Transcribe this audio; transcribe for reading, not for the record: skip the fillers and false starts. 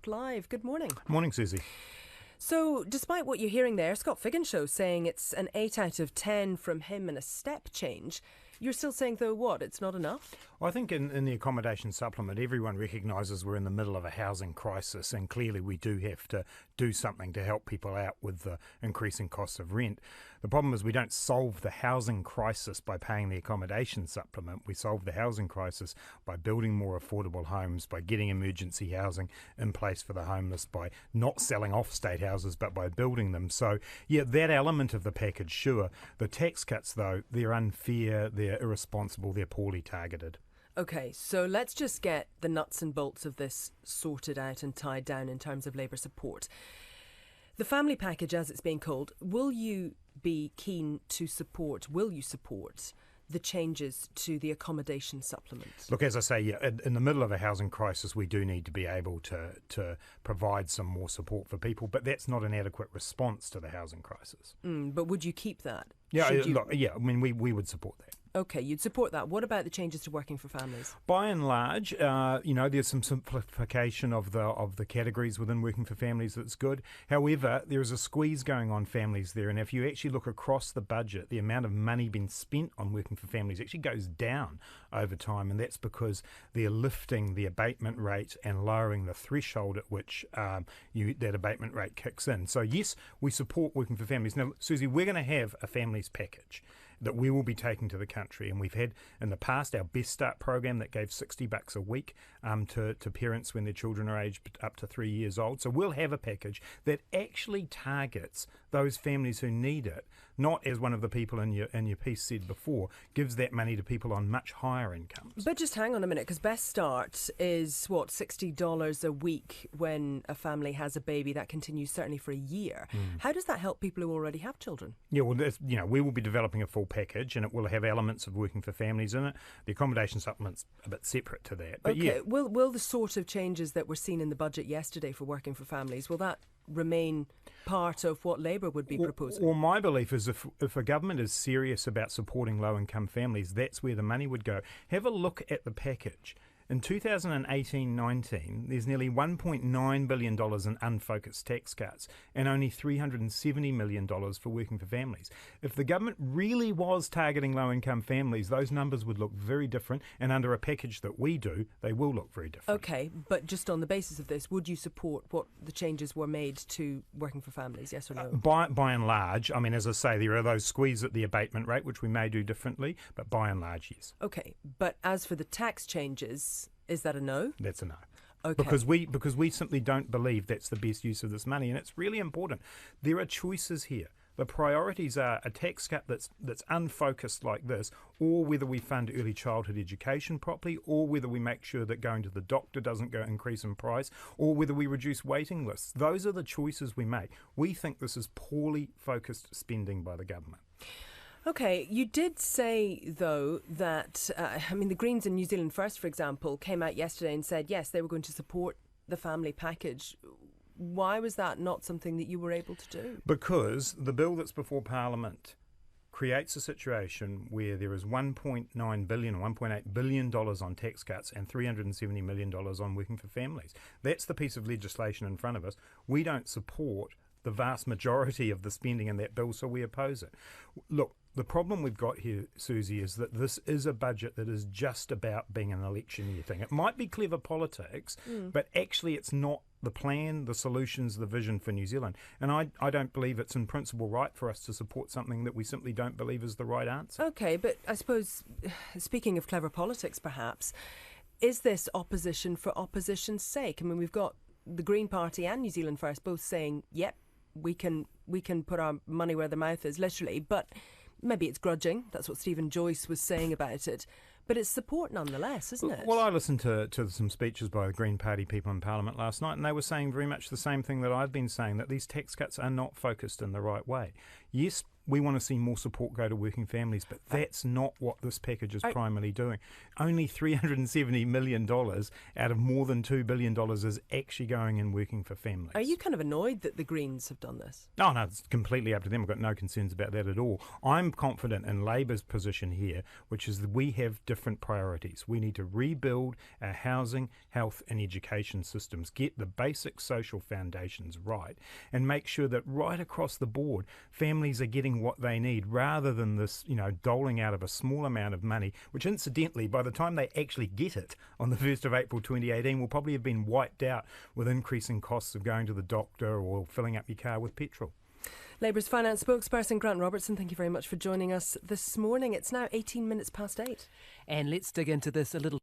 Live. Good morning. Morning, Susie. So, despite what you're hearing there, Scott Figgenshow saying it's an 8 out of 10 from him and a step change. You're still saying, though, what? It's not enough? Well, I think in the accommodation supplement, everyone recognises we're in the middle of a housing crisis, and clearly we do have to do something to help people out with the increasing costs of rent. The problem is we don't solve the housing crisis by paying the accommodation supplement. We solve the housing crisis by building more affordable homes, by getting emergency housing in place for the homeless, by not selling off state houses, but by building them. So, yeah, that element of the package, sure. The tax cuts, though, they're unfair, they're irresponsible, they're poorly targeted. OK, so let's just get the nuts and bolts of this sorted out and tied down in terms of Labour support. The family package, as it's being called, will you be keen to support, will you support the changes to the accommodation supplement? Look, as I say, yeah, in the middle of a housing crisis, we do need to be able to provide some more support for people, but that's not an adequate response to the housing crisis. But would you keep that? Yeah, I mean, we would support that. OK, you'd support that. What about the changes to working for families? By and large, there's some simplification of the categories within working for families that's good. However, there is a squeeze going on families there, and if you actually look across the budget, the amount of money being spent on working for families actually goes down over time, and that's because they're lifting the abatement rate and lowering the threshold at which that abatement rate kicks in. So yes, we support working for families. Now, Susie, we're going to have a families package that we will be taking to the country. And we've had in the past our Best Start program that gave $60 a week to parents when their children are aged up to 3 years old. So we'll have a package that actually targets those families who need it, not, as one of the people in your piece said before, gives that money to people on much higher incomes. But just hang on a minute, because Best Start is, what, $60 a week when a family has a baby. That continues certainly for a year. How does that help people who already have children? Yeah, well, we will be developing a full package, and it will have elements of working for families in it. The accommodation supplement's a bit separate to that. But okay, yeah. Will the sort of changes that were seen in the budget yesterday for working for families, will that remain part of what Labour would be proposing? Well, my belief is if a government is serious about supporting low-income families, that's where the money would go. Have a look at the package. In 2018-19, there's nearly $1.9 billion in unfocused tax cuts and only $370 million for working for families. If the government really was targeting low-income families, those numbers would look very different, and under a package that we do, they will look very different. OK, but just on the basis of this, would you support what the changes were made to working for families, yes or no? By and large, I mean, as I say, there are those squeezes at the abatement rate, which we may do differently, but by and large, yes. OK, but as for the tax changes, is that a no? That's a no. Okay. Because we simply don't believe that's the best use of this money, and it's really important. There are choices here. The priorities are a tax cut that's unfocused like this, or whether we fund early childhood education properly, or whether we make sure that going to the doctor doesn't go increase in price, or whether we reduce waiting lists. Those are the choices we make. We think this is poorly focused spending by the government. OK, you did say, though, that, the Greens in New Zealand First, for example, came out yesterday and said, yes, they were going to support the family package. Why was that not something that you were able to do? Because the bill that's before Parliament creates a situation where there is $1.9 billion or $1.8 billion on tax cuts and $370 million on working for families. That's the piece of legislation in front of us. We don't support the vast majority of the spending in that bill, so we oppose it. Look, the problem we've got here, Susie, is that this is a budget that is just about being an election year thing. It might be clever politics, but actually it's not the plan, the solutions, the vision for New Zealand. And I don't believe it's in principle right for us to support something that we simply don't believe is the right answer. OK, but I suppose, speaking of clever politics perhaps, is this opposition for opposition's sake? I mean, we've got the Green Party and New Zealand First both saying, yep, we can put our money where the mouth is, literally, but maybe it's grudging. That's what Stephen Joyce was saying about it. But it's support nonetheless, isn't it? Well, I listened to some speeches by the Green Party people in Parliament last night, and they were saying very much the same thing that I've been saying, that these tax cuts are not focused in the right way. Yes, we want to see more support go to working families, but that's not what this package is primarily doing. Only $370 million out of more than $2 billion is actually going in working for families. Are you kind of annoyed that the Greens have done this? Oh, no, it's completely up to them. I've got no concerns about that at all. I'm confident in Labour's position here, which is that we have different priorities. We need to rebuild our housing, health and education systems, get the basic social foundations right, and make sure that right across the board, families are getting what they need rather than this, doling out of a small amount of money, which incidentally, by the time they actually get it on the 1st of April 2018, will probably have been wiped out with increasing costs of going to the doctor or filling up your car with petrol. Labour's finance spokesperson Grant Robertson, thank you very much for joining us this morning. It's now 18 minutes past 8. And let's dig into this a little